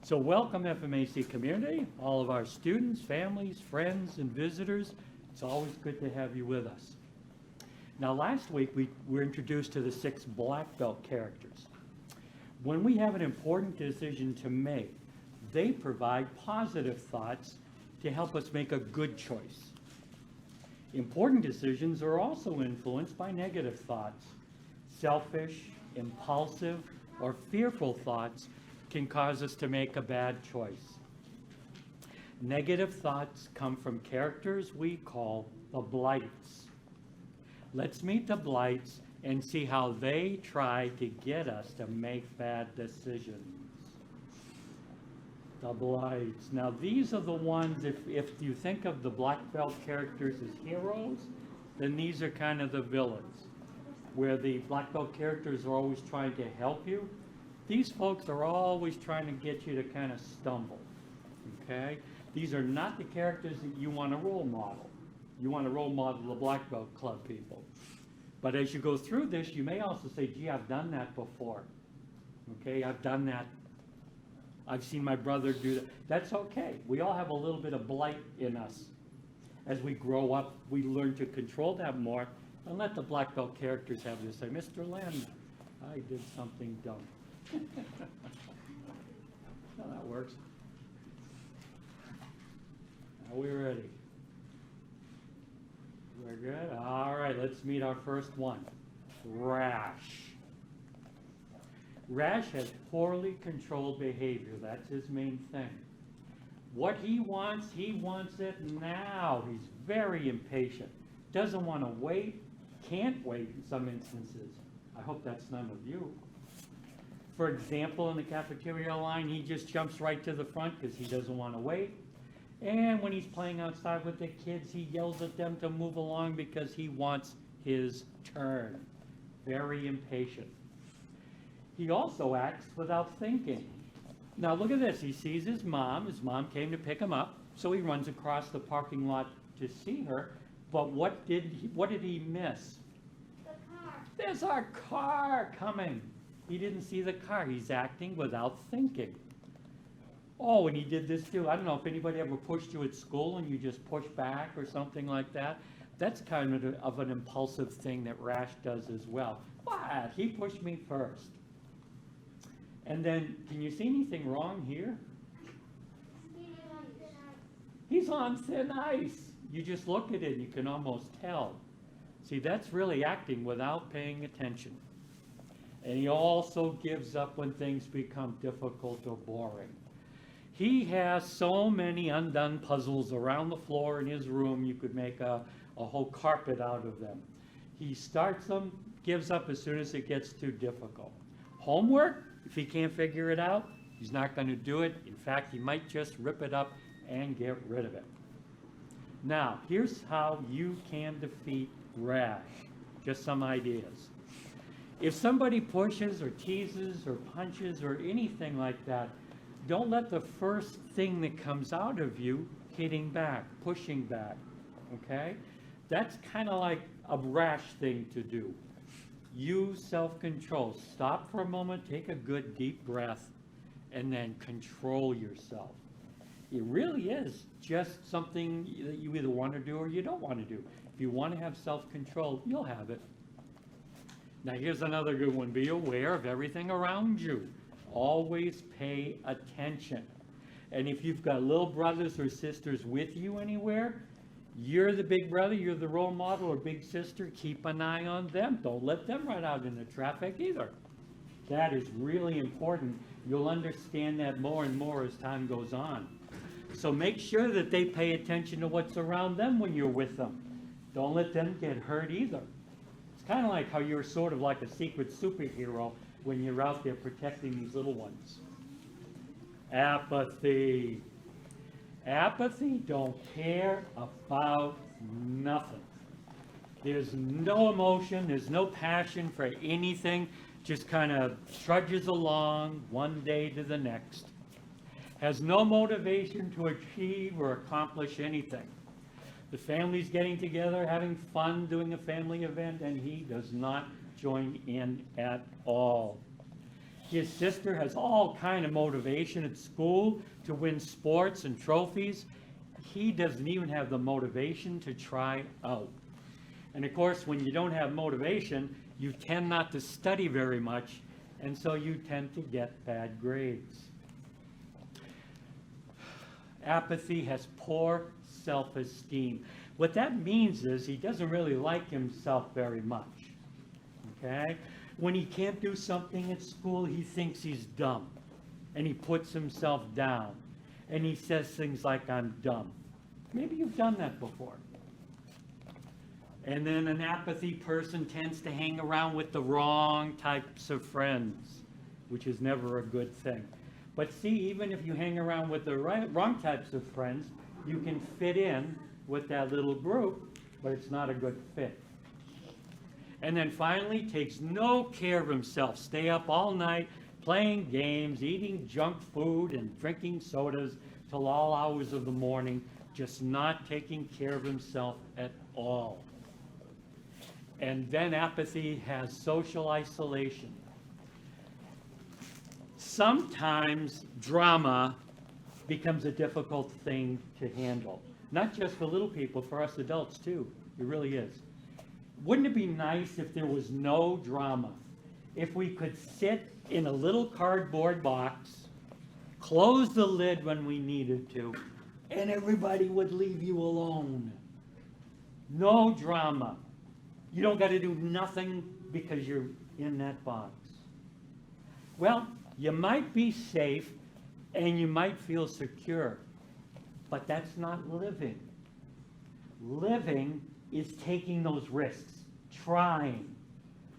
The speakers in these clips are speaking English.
So welcome FMAC community, all of our students, families, friends, and visitors. It's always good to have you with us. Now last week we were introduced to the 6 black belt characters. When we have an important decision to make, they provide positive thoughts to help us make a good choice. Important decisions are also influenced by negative thoughts. Selfish, impulsive, or fearful thoughts can cause us to make a bad choice. Negative thoughts come from characters we call the Blights. Let's meet the Blights and see how they try to get us to make bad decisions. The Blights. Now these are the ones, if you think of the black belt characters as heroes, then these are kind of the villains, where the black belt characters are always trying to help you. These folks are always trying to get you to kind of stumble, okay? These are not the characters that you want to role model. You want to role model the black belt club people. But as you go through this, you may also say, gee, I've done that before. Okay, I've done that. I've seen my brother do that. That's okay. We all have a little bit of blight in us. As we grow up, we learn to control that more and let the black belt characters have this. Say, Mr. Lamb, I did something dumb. Now that works. Are we ready? We're good? All right, let's meet our first one. Rash. Rash has poorly controlled behavior. That's his main thing. What he wants it now. He's very impatient. Doesn't want to wait, can't wait in some instances. I hope that's none of you. For example, in the cafeteria line, he just jumps right to the front because he doesn't want to wait. And when he's playing outside with the kids, he yells at them to move along because he wants his turn. Very impatient. He also acts without thinking. Now look at this. He sees his mom. His mom came to pick him up, so he runs across the parking lot to see her. But what did he miss? The car. There's our car coming. He didn't see the car. He's acting without thinking. Oh, and he did this too. I don't know if anybody ever pushed you at school and you just push back or something like that. That's kind of an impulsive thing that Rash does as well. What? He pushed me first. And then, can you see anything wrong here? He's on thin ice. You just look at it and you can almost tell. See, that's really acting without paying attention. And he also gives up when things become difficult or boring. He has so many undone puzzles around the floor in his room, you could make a whole carpet out of them. He starts them, gives up as soon as it gets too difficult. Homework, if he can't figure it out, he's not going to do it. In fact, he might just rip it up and get rid of it. Now, here's how you can defeat Rash. Just some ideas. If somebody pushes or teases or punches or anything like that, don't let the first thing that comes out of you hitting back, pushing back, okay? That's kind of like a Rash thing to do. Use self-control. Stop for a moment, take a good deep breath, and then control yourself. It really is just something that you either want to do or you don't want to do. If you want to have self-control, you'll have it. Now here's another good one. Be aware of everything around you. Always pay attention. And if you've got little brothers or sisters with you anywhere, you're the big brother, you're the role model or big sister, keep an eye on them. Don't let them run out in the traffic either. That is really important. You'll understand that more and more as time goes on. So make sure that they pay attention to what's around them when you're with them. Don't let them get hurt either. It's kind of like how you're sort of like a secret superhero when you're out there protecting these little ones. Apathy. Apathy, don't care about nothing. There's no emotion, there's no passion for anything, just kind of trudges along one day to the next. Has no motivation to achieve or accomplish anything. The family's getting together, having fun, doing a family event, and he does not join in at all. His sister has all kind of motivation at school to win sports and trophies. He doesn't even have the motivation to try out. And of course, when you don't have motivation, you tend not to study very much, and so you tend to get bad grades. Apathy has poor self-esteem. What that means is he doesn't really like himself very much. Okay? When he can't do something at school, he thinks he's dumb, and he puts himself down, and he says things like, "I'm dumb." Maybe you've done that before. And then an apathy person tends to hang around with the wrong types of friends, which is never a good thing. But see, even if you hang around with the wrong types of friends, you can fit in with that little group, but it's not a good fit. And then finally, takes no care of himself. Stay up all night, playing games, eating junk food, and drinking sodas till all hours of the morning, just not taking care of himself at all. And then apathy has social isolation. Sometimes drama becomes a difficult thing to handle. Not just for little people, for us adults too. It really is. Wouldn't it be nice if there was no drama? If we could sit in a little cardboard box, close the lid when we needed to, and everybody would leave you alone. No drama. You don't got to do nothing because you're in that box. Well, you might be safe and you might feel secure, but that's not living. Living is taking those risks, trying,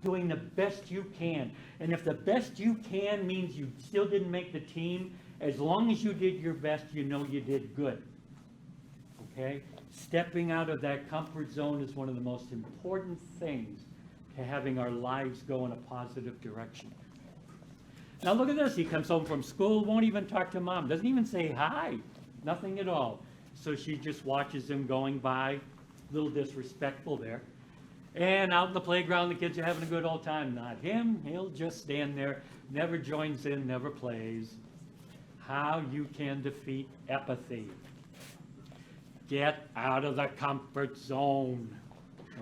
doing the best you can. And if the best you can means you still didn't make the team, as long as you did your best, you know you did good. Okay? Stepping out of that comfort zone is one of the most important things to having our lives go in a positive direction. Now look at this. He comes home from school, won't even talk to mom, doesn't even say hi, nothing at all. So she just watches him going by, a little disrespectful there. And out in the playground, the kids are having a good old time. Not him. He'll just stand there, never joins in, never plays. How you can defeat apathy. Get out of the comfort zone,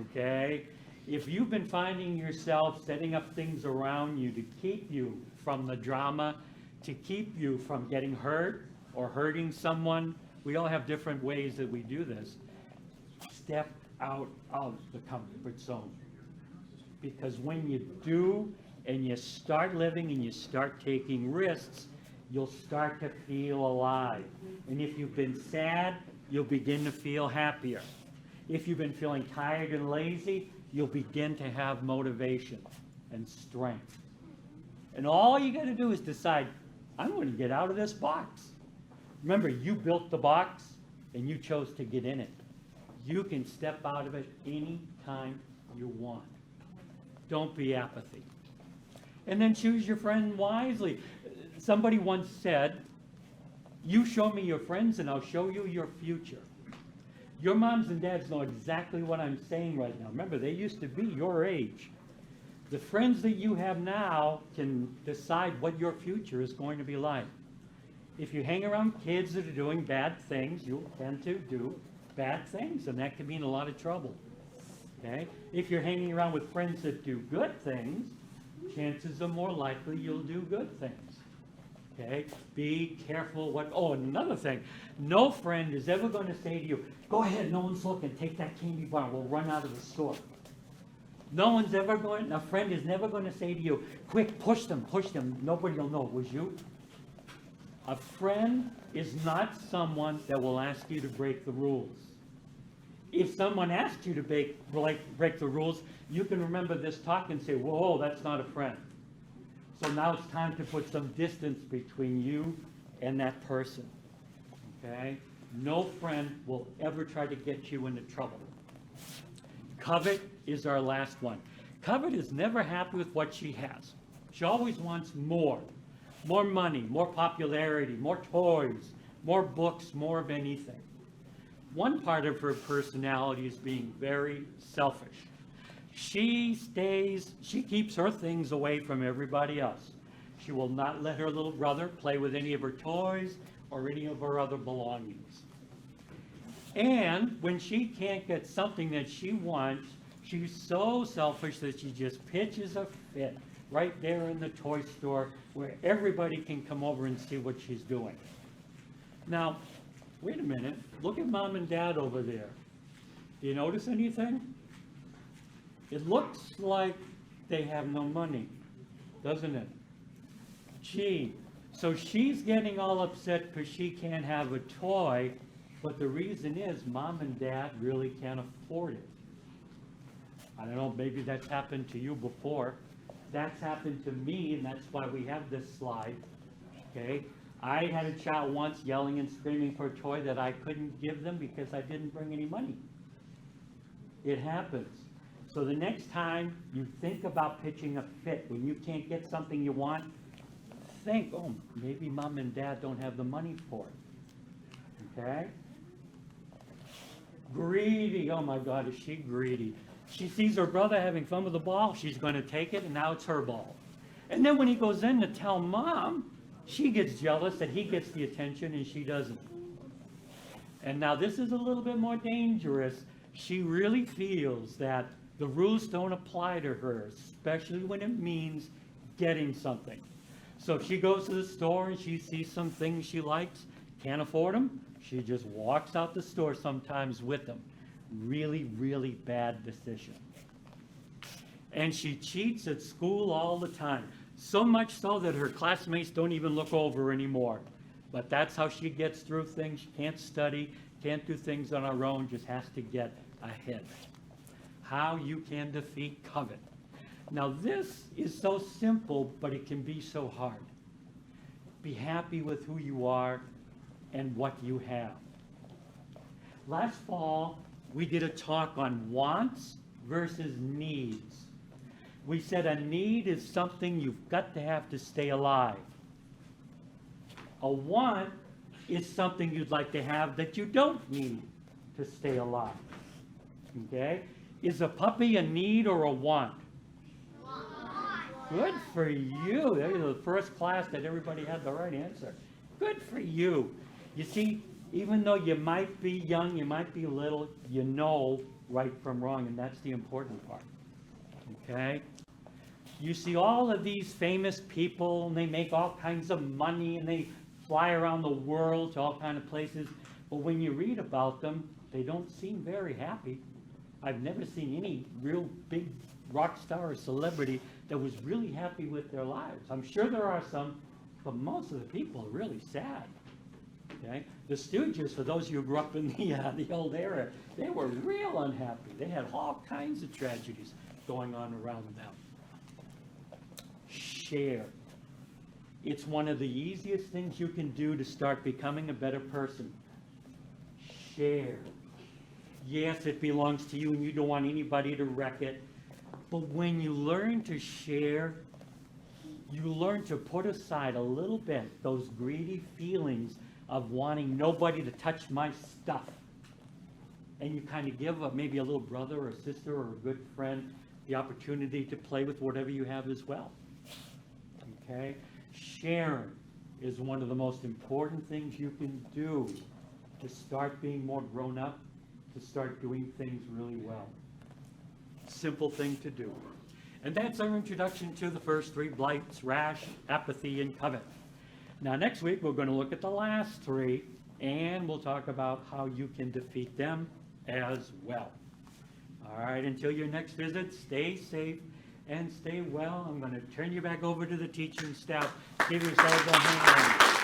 okay? If you've been finding yourself setting up things around you to keep you from the drama, to keep you from getting hurt or hurting someone, we all have different ways that we do this. Step out of the comfort zone. Because when you do, and you start living and you start taking risks, you'll start to feel alive. And if you've been sad, you'll begin to feel happier. If you've been feeling tired and lazy, you'll begin to have motivation and strength. And all you got to do is decide, I'm going to get out of this box. Remember, you built the box and you chose to get in it. You can step out of it anytime you want. Don't be apathy. And then choose your friend wisely. Somebody once said, you show me your friends and I'll show you your future. Your moms and dads know exactly what I'm saying right now. Remember, they used to be your age. The friends that you have now can decide what your future is going to be like. If you hang around kids that are doing bad things, you'll tend to do bad things, and that can mean a lot of trouble. Okay? If you're hanging around with friends that do good things, chances are more likely you'll do good things. Okay? Be careful what, oh, and another thing, no friend is ever going to say to you, go ahead, no one's looking, take that candy bar, we'll run out of the store. No one's ever going, a friend is never going to say to you, quick, push them, nobody will know it was you. A friend is not someone that will ask you to break the rules. If someone asks you to break the rules, you can remember this talk and say, whoa, that's not a friend. So now it's time to put some distance between you and that person. Okay? No friend will ever try to get you into trouble. Covet is our last one. Covet is never happy with what she has. She always wants more. More money, more popularity, more toys, more books, more of anything. One part of her personality is being very selfish. She keeps her things away from everybody else. She will not let her little brother play with any of her toys or any of her other belongings. And when she can't get something that she wants, she's so selfish that she just pitches a fit right there in the toy store where everybody can come over and see what she's doing. Now, wait a minute, look at Mom and Dad over there. Do you notice anything? It looks like they have no money, doesn't it? Gee, so she's getting all upset because she can't have a toy, but the reason is Mom and Dad really can't afford it. I don't know, maybe that's happened to you before. That's happened to me, and that's why we have this slide, okay? I had a child once yelling and screaming for a toy that I couldn't give them because I didn't bring any money. It happens. So the next time you think about pitching a fit, when you can't get something you want, think, oh, maybe Mom and Dad don't have the money for it, okay? Greedy, oh my God, is she greedy? She sees her brother having fun with the ball, she's going to take it, and now it's her ball. And then when he goes in to tell Mom, she gets jealous that he gets the attention and she doesn't. And now this is a little bit more dangerous. She really feels that the rules don't apply to her, especially when it means getting something. So if she goes to the store and she sees some things she likes, can't afford them, she just walks out the store sometimes with them. Really, really bad decision. And she cheats at school all the time. So much so that her classmates don't even look over her anymore. But that's how she gets through things. She can't study, can't do things on her own, just has to get ahead. How you can defeat covet. Now this is so simple, but it can be so hard. Be happy with who you are and what you have. Last fall, we did a talk on wants versus needs. We said a need is something you've got to have to stay alive. A want is something you'd like to have that you don't need to stay alive. Okay? Is a puppy a need or a want? Good for you. There's the first class that everybody had the right answer. Good for you. You see, even though you might be young, you might be little, you know right from wrong, and that's the important part. Okay? You see all of these famous people, and they make all kinds of money, and they fly around the world to all kinds of places, but when you read about them, they don't seem very happy. I've never seen any real big rock star or celebrity that was really happy with their lives. I'm sure there are some, but most of the people are really sad. Okay? The Stooges, for those of you who grew up in the old era, they were real unhappy. They had all kinds of tragedies going on around them. Share. It's one of the easiest things you can do to start becoming a better person. Share. Yes, it belongs to you and you don't want anybody to wreck it. But when you learn to share, you learn to put aside a little bit those greedy feelings of wanting nobody to touch my stuff. And you kind of give maybe a little brother or sister or a good friend the opportunity to play with whatever you have as well. Okay? Sharing is one of the most important things you can do to start being more grown up, to start doing things really well. Simple thing to do. And that's our introduction to the first three blights: rash, apathy, and covet. Now next week we're going to look at the last three, and we'll talk about how you can defeat them as well. All right, until your next visit, stay safe and stay well. I'm going to turn you back over to the teaching staff. Give yourselves a hand.